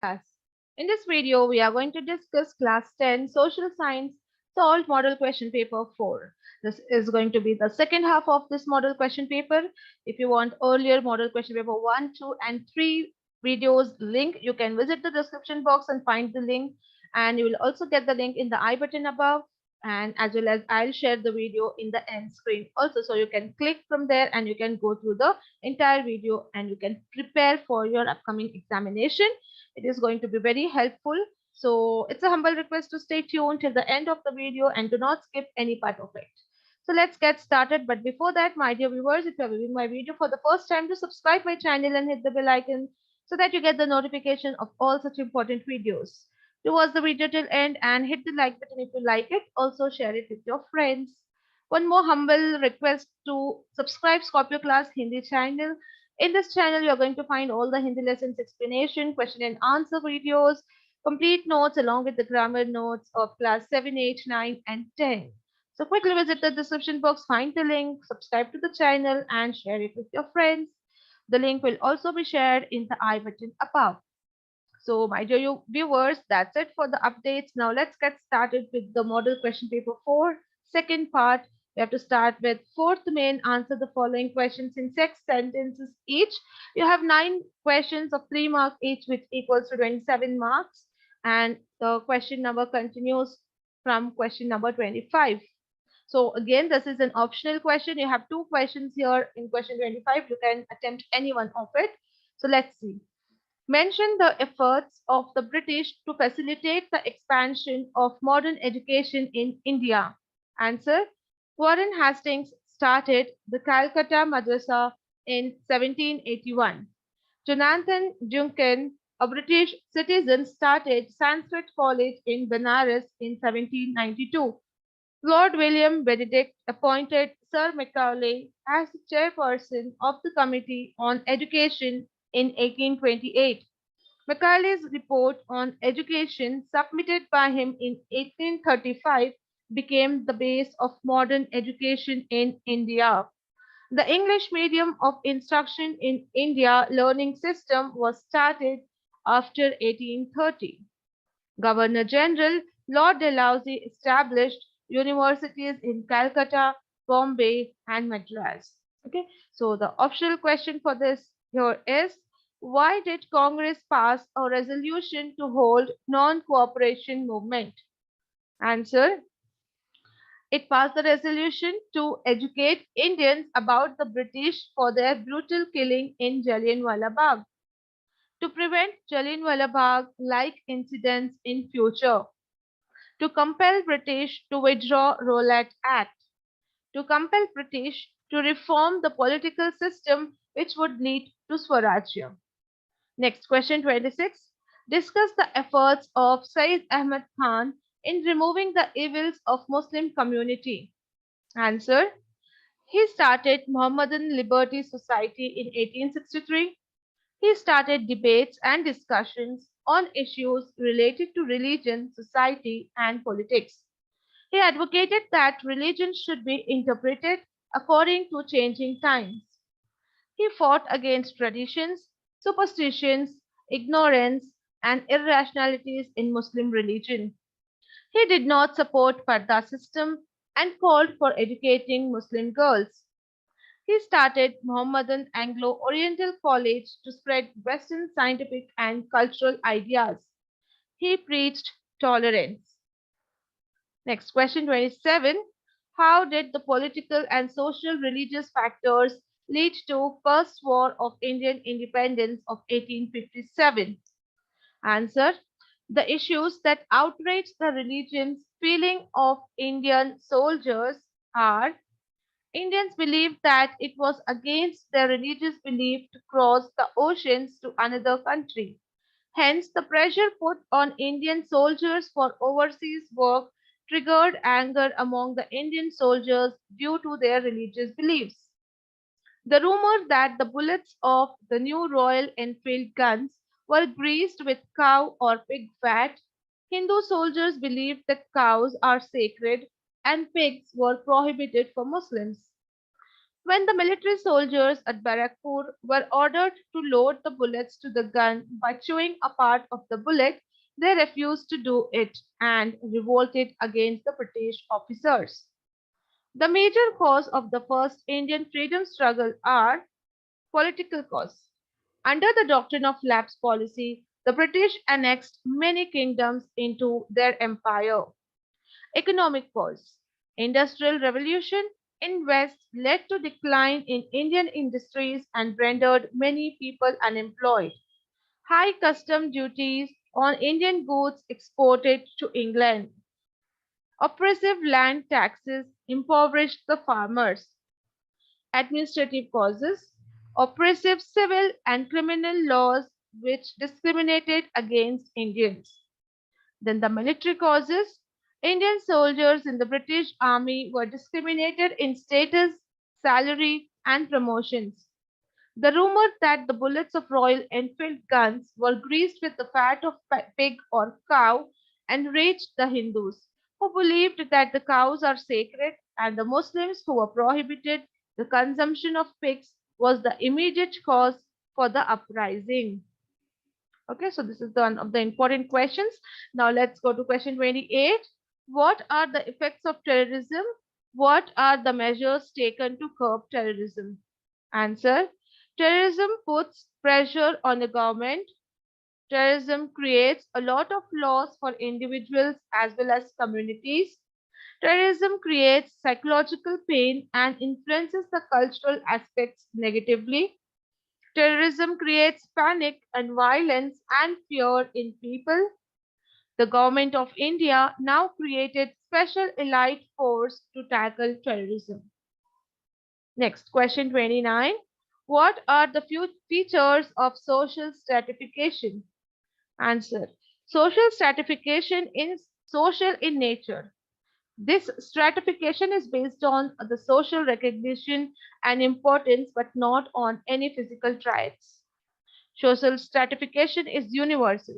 class. In this video, we are going to discuss class 10 social science solved model question paper 4. This is going to be the second half of this model question paper. If you want earlier model question paper 1, 2 and 3 videos link, you can visit the description box and find the link, and you will also get the link in the I button above, and as well as I'll share the video in the end screen also, so you can click from there and you can go through the entire video and you can prepare for your upcoming examination. It is going to be very helpful. So it's a humble request to stay tuned till the end of the video and do not skip any part of it. So let's get started. But before that, my dear viewers, if you are viewing my video for the first time, to subscribe my channel and hit the bell icon so that you get the notification of all such important videos. Do watch the video till end and hit the like button if you like it. Also share it with your friends. One more humble request to subscribe Scorpio Class Hindi channel. In this channel, you're going to find all the Hindi lessons explanation, question and answer videos, complete notes along with the grammar notes of class 7, 8, 9 and 10. So quickly visit the description box, find the link, subscribe to the channel and share it with your friends. The link will also be shared in the I button above. So my dear viewers, that's it for the updates. Now let's get started with the model question paper 4, second part. We have to start with fourth main. Answer the following questions in 6 sentences each. You have 9 questions of 3 marks each, which equals to 27 marks. And the question number continues from question number 25. So again, this is an optional question. You have 2 questions here in question 25. You can attempt any one of it. So let's see. Mention the efforts of the British to facilitate the expansion of modern education in India. Answer. Warren Hastings started the Calcutta Madrasa in 1781. Jonathan Duncan, a British citizen, started Sanskrit College in Benares in 1792. Lord William Benedict appointed Sir Macaulay as the chairperson of the Committee on Education in 1828. Macaulay's report on education, submitted by him in 1835, became the base of modern education in India. The English medium of instruction in India learning system was started after 1830. Governor General Lord Dalhousie established universities in Calcutta, Bombay, and Madras. Okay, so the optional question for this here is, why did Congress pass a resolution to hold non-cooperation movement? Answer. It passed the resolution to educate Indians about the British for their brutal killing in Jallianwala Bagh, to prevent Jallianwala Bagh-like incidents in future, to compel British to withdraw Rowlatt Act, to compel British to reform the political system which would lead to Swarajya. Next question 26. Discuss the efforts of Sayyid Ahmad Khan in removing the evils of Muslim community. Answer. He started Mohammedan Liberty Society in 1863. He started debates and discussions on issues related to religion, society, and politics. He advocated that religion should be interpreted according to changing times. He fought against traditions, superstitions, ignorance, and irrationalities in Muslim religion. He did not support Parda system and called for educating Muslim girls. He started Mohammedan Anglo-Oriental College to spread Western scientific and cultural ideas. He preached tolerance. Next question 27. How did the political and social religious factors lead to First War of Indian Independence of 1857? Answer. The issues that outraged the religion's feeling of Indian soldiers are: Indians believed that it was against their religious belief to cross the oceans to another country. Hence, the pressure put on Indian soldiers for overseas work triggered anger among the Indian soldiers due to their religious beliefs. The rumor that the bullets of the new Royal Enfield guns were greased with cow or pig fat. Hindu soldiers believed that cows are sacred and pigs were prohibited for Muslims. When the military soldiers at Barakpur were ordered to load the bullets to the gun by chewing a part of the bullet, they refused to do it and revolted against the British officers. The major cause of the first Indian freedom struggle are political causes. Under the doctrine of lapse policy, the British annexed many kingdoms into their empire. Economic cause. Industrial revolution in West led to decline in Indian industries and rendered many people unemployed. High custom duties on Indian goods exported to England. Oppressive land taxes impoverished the farmers. Administrative causes. Oppressive civil and criminal laws which discriminated against Indians. Then the military causes. Indian soldiers in the British Army were discriminated in status, salary, and promotions. The rumor that the bullets of Royal Enfield guns were greased with the fat of pig or cow enraged the Hindus, who believed that the cows are sacred, and the Muslims who were prohibited the consumption of pigs was the immediate cause for the uprising. Okay, so this is one of the important questions. Now let's go to question 28. What are the effects of terrorism? What are the measures taken to curb terrorism? Answer. Terrorism puts pressure on the government. Terrorism creates a lot of loss for individuals as well as communities. Terrorism creates psychological pain and influences the cultural aspects negatively. Terrorism creates panic and violence and fear in people. The government of India now created special elite force to tackle terrorism. Next, question 29. What are the few features of social stratification? Answer. Social stratification is social in nature. This stratification is based on the social recognition and importance but not on any physical traits. Social stratification is universal.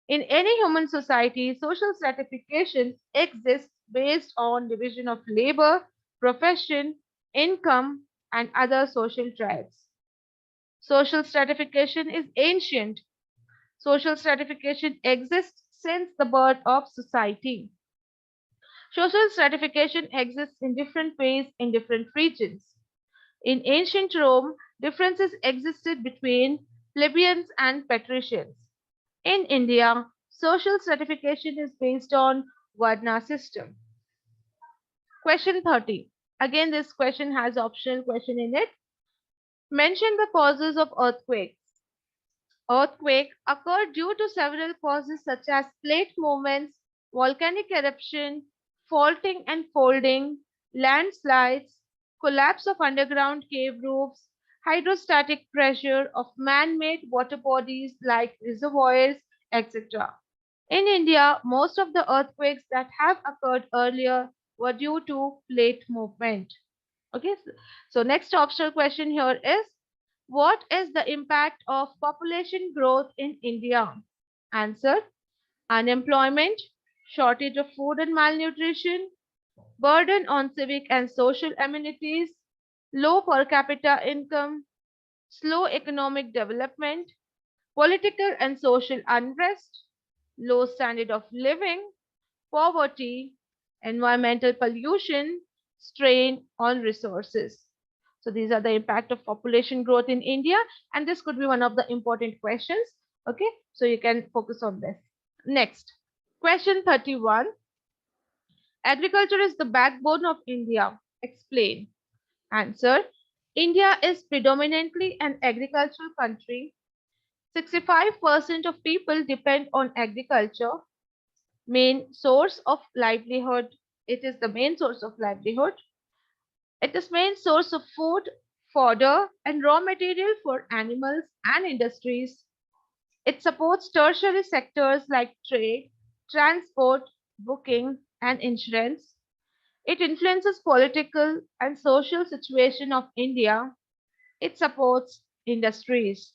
In any human society, social stratification exists based on division of labor, profession, income, and other social traits. Social stratification is ancient. Social stratification exists since the birth of society. Social stratification exists in different ways in different regions. In ancient Rome, differences existed between plebeians and patricians. In India, social stratification is based on Varna system. Question 30. Again, this question has optional question in it. Mention the causes of earthquakes. Earthquake occur due to several causes such as plate movements, volcanic eruption, faulting and folding, landslides, collapse of underground cave roofs, hydrostatic pressure of man-made water bodies like reservoirs, etc. In India, most of the earthquakes that have occurred earlier were due to plate movement. Okay, so next optional question here is what is the impact of population growth in India? Answer. Unemployment, shortage of food and malnutrition, burden on civic and social amenities, low per capita income, slow economic development, political and social unrest, low standard of living, poverty, environmental pollution, strain on resources. So these are the impact of population growth in India, and this could be one of the important questions. Okay, so you can focus on this. Next, question 31. Agriculture is the backbone of India. Explain. Answer. India is predominantly an agricultural country. 65% of people depend on agriculture. Main source of livelihood. It is the main source of livelihood. It is main source of food, fodder, and raw material for animals and industries. It supports tertiary sectors like trade, transport, booking, and insurance. It influences political and social situation of India. It supports industries.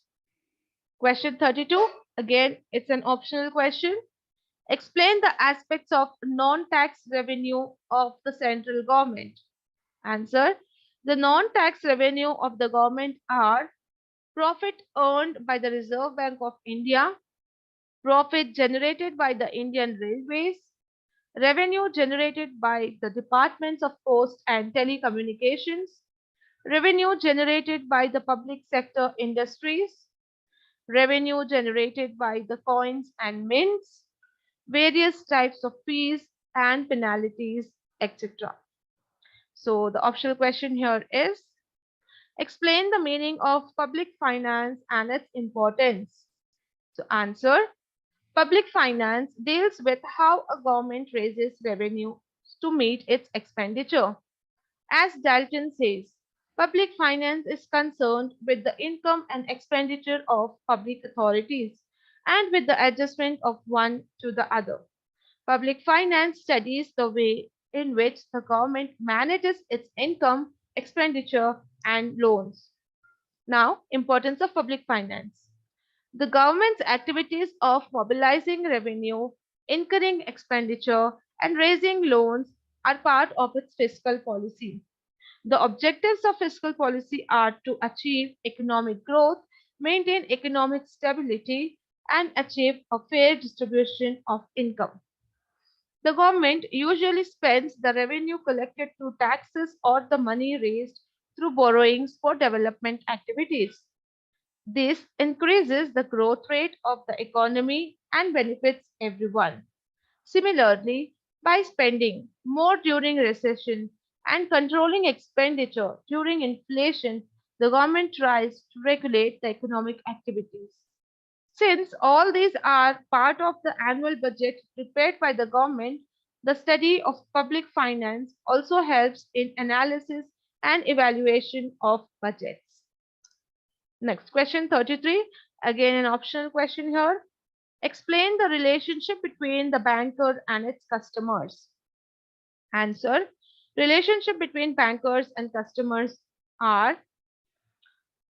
Question 32. Again, it's an optional question. Explain the aspects of non-tax revenue of the central government. Answer. The non-tax revenue of the government are profit earned by the Reserve Bank of India, profit generated by the Indian Railways, revenue generated by the Departments of Post and Telecommunications, revenue generated by the public sector industries, revenue generated by the coins and mints, various types of fees and penalties, etc. So the optional question here is explain the meaning of public finance and its importance. So answer public finance deals with how a government raises revenue to meet its expenditure. As Dalton says, public finance is concerned with the income and expenditure of public authorities and with the adjustment of one to the other. Public finance studies the way in which the government manages its income, expenditure, and loans. Now, importance of public finance. The government's activities of mobilizing revenue, incurring expenditure, and raising loans are part of its fiscal policy. The objectives of fiscal policy are to achieve economic growth, maintain economic stability, and achieve a fair distribution of income. The government usually spends the revenue collected through taxes or the money raised through borrowings for development activities. This increases the growth rate of the economy and benefits everyone. Similarly, by spending more during recession and controlling expenditure during inflation, the government tries to regulate the economic activities. Since all these are part of the annual budget prepared by the government, the study of public finance also helps in analysis and evaluation of budgets. Next question 33, again an optional question here. Explain the relationship between the banker and its customers. Answer. Relationship between bankers and customers are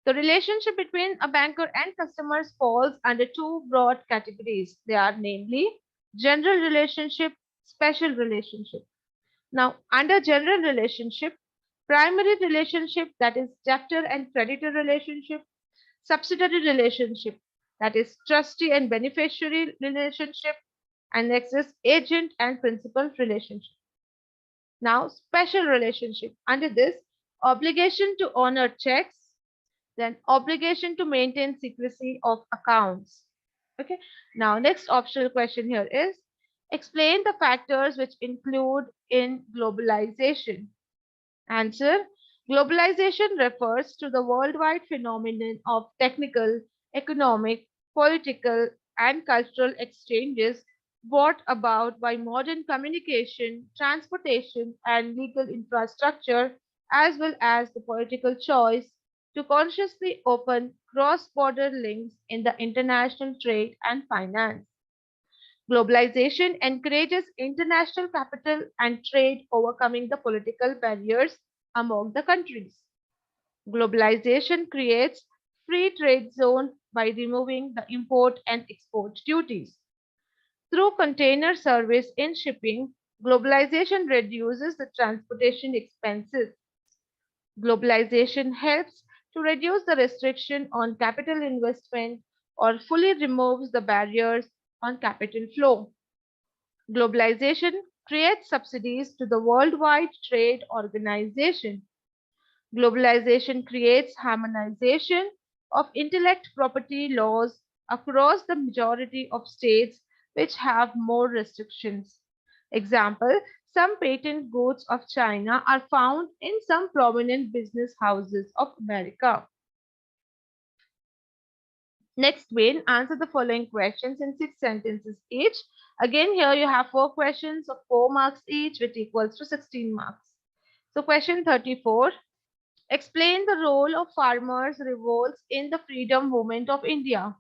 the relationship between a banker and customers falls under two broad categories. They are namely general relationship, special relationship. Now, under general relationship, primary relationship that is debtor and creditor relationship, subsidiary relationship that is trustee and beneficiary relationship, and next is agent and principal relationship. Now, special relationship. Under this, obligation to honor checks, then obligation to maintain secrecy of accounts. Okay. Now, next optional question here is explain the factors which include in globalization. Answer. Globalization refers to the worldwide phenomenon of technical, economic, political, and cultural exchanges brought about by modern communication, transportation, and legal infrastructure, as well as the political choice to consciously open cross border links in the international trade and finance. Globalization encourages international capital and trade, overcoming the political barriers among the countries. Globalization creates free trade zone by removing the import and export duties. Through container service in shipping, globalization reduces the transportation expenses. Globalization helps to reduce the restriction on capital investment or fully removes the barriers on capital flow. Globalization creates subsidies to the Worldwide Trade Organization. Globalization creates harmonization of intellect property laws across the majority of states which have more restrictions. Example, some patent goods of China are found in some prominent business houses of America. Next, Wayne, answer the following questions in 6 sentences each. Again, here you have 4 questions of 4 marks each, which equals to 16 marks. So, question 34. Explain the role of farmers' revolts in the freedom movement of India.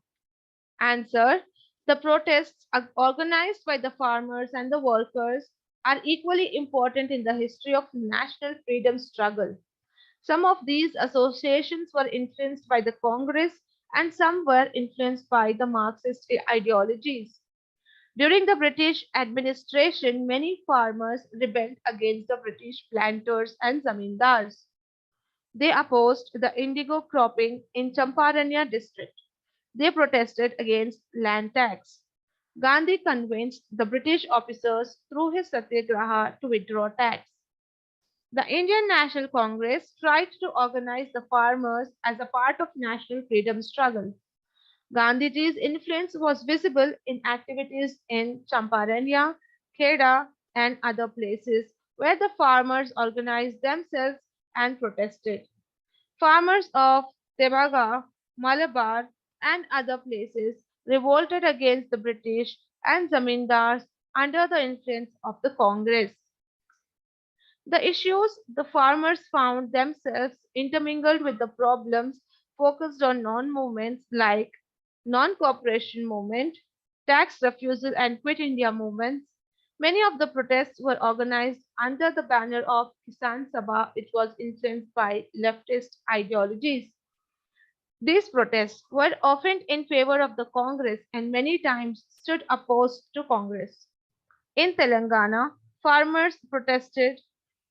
Answer. The protests organized by the farmers and the workers are equally important in the history of national freedom struggle. Some of these associations were influenced by the Congress and some were influenced by the Marxist ideologies. During the British administration, many farmers rebelled against the British planters and zamindars. They opposed the indigo cropping in Champaranya district. They protested against land tax. Gandhi convinced the British officers through his satyagraha to withdraw tax. The Indian National Congress tried to organize the farmers as a part of national freedom struggle. Gandhiji's influence was visible in activities in Champaranya, Kheda, and other places where the farmers organized themselves and protested. Farmers of Tebaga, Malabar, and other places revolted against the British and zamindars under the influence of the Congress. The issues the farmers found themselves intermingled with the problems focused on non-movements like non-cooperation movement, tax refusal and quit India movements. Many of the protests were organized under the banner of Kisan Sabha, which was influenced by leftist ideologies. These protests were often in favor of the Congress and many times stood opposed to Congress. In Telangana, farmers protested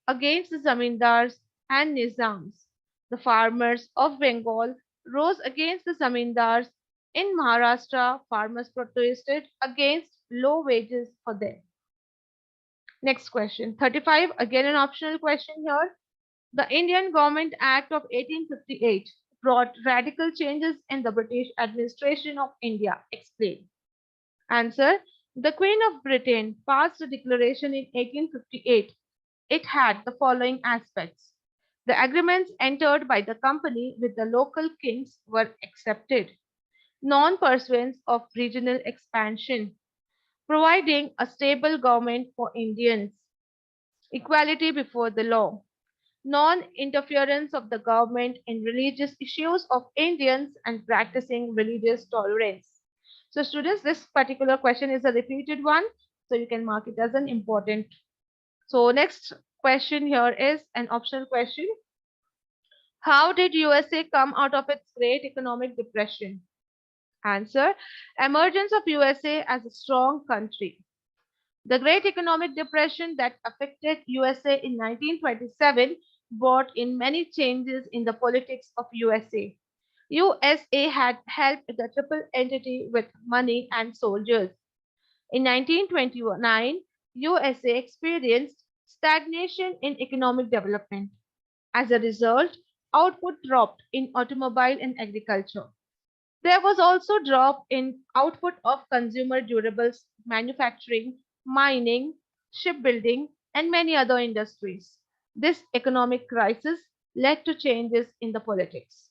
against the zamindars and nizams. The farmers of Bengal rose against the zamindars. In Maharashtra, farmers protested against low wages for them. Next question 35, again an optional question here. The Indian Government Act of 1858 brought radical changes in the British administration of India. Explain. Answer. The Queen of Britain passed a declaration in 1858. It had the following aspects. The agreements entered by the company with the local kings were accepted. Non-pursuance of regional expansion. Providing a stable government for Indians. Equality before the law. Non-interference of the government in religious issues of Indians and practicing religious tolerance. So students, this particular question is a repeated one, so you can mark it as an important. So next question here is an optional question. How did USA come out of its great economic depression? Answer. Emergence of USA as a strong country. The Great Economic Depression that affected USA in 1927 brought in many changes in the politics of USA. USA had helped the triple entity with money and soldiers. In 1929, USA experienced stagnation in economic development. As a result, output dropped in automobile and agriculture. There was also drop in output of consumer durables manufacturing, mining, shipbuilding, and many other industries. This economic crisis led to changes in the politics.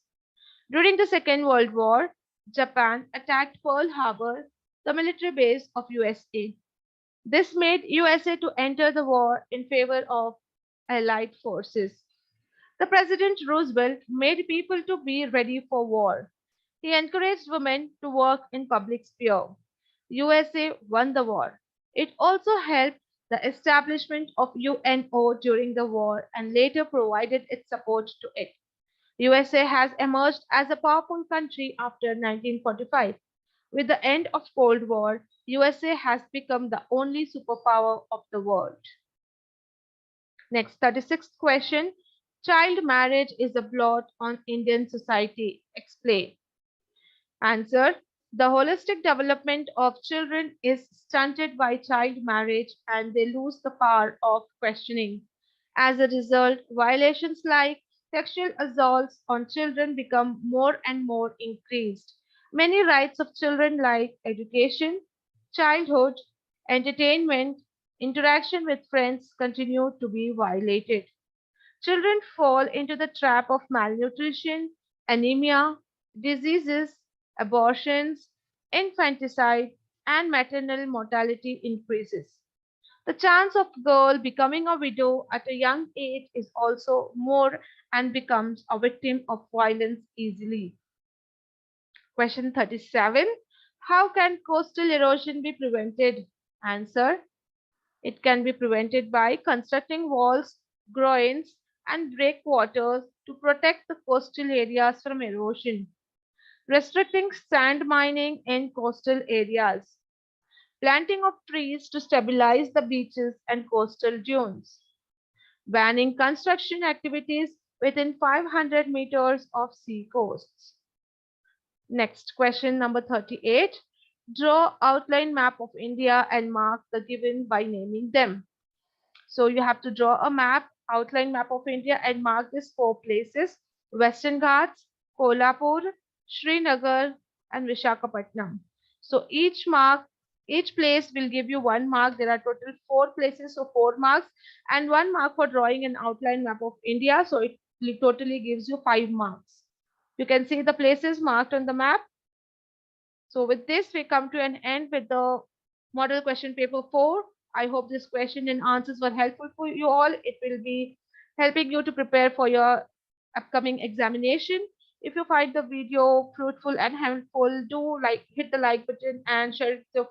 During the Second World War, Japan attacked Pearl Harbor, the military base of USA. This made USA to enter the war in favor of Allied forces. The President Roosevelt made people to be ready for war. He encouraged women to work in public sphere. USA won the war. It also helped the establishment of UNO during the war and later provided its support to it. USA has emerged as a powerful country after 1945. With the end of Cold War, USA has become the only superpower of the world. Next 36th question. Child marriage is a blot on Indian society. Explain. Answer. The holistic development of children is stunted by child marriage and they lose the power of questioning. As a result, violations like sexual assaults on children become more and more increased. Many rights of children like education, childhood, entertainment, interaction with friends continue to be violated. Children fall into the trap of malnutrition, anemia, diseases, abortions, infanticide, and maternal mortality increases. The chance of a girl becoming a widow at a young age is also more and becomes a victim of violence easily. Question 37. How can coastal erosion be prevented? Answer. It can be prevented by constructing walls, groins, and breakwaters to protect the coastal areas from erosion, restricting sand mining in coastal areas, planting of trees to stabilize the beaches and coastal dunes, banning construction activities within 500 meters of sea coasts. Next question number 38. Draw outline map of India and mark the given by naming them. So you have to draw a map, outline map of India and mark these four places: Western Ghats, Kolhapur, Srinagar and Vishakhapatnam. So each place will give you 1 mark. There are total 4 places, so 4 marks, and 1 mark for drawing an outline map of India. So it totally gives you 5 marks. You can see the places marked on the map. So with this, we come to an end with the model question paper 4. I hope this question and answers were helpful for you all. It will be helping you to prepare for your upcoming examination. If you find the video fruitful and helpful, do hit the like button and share it with your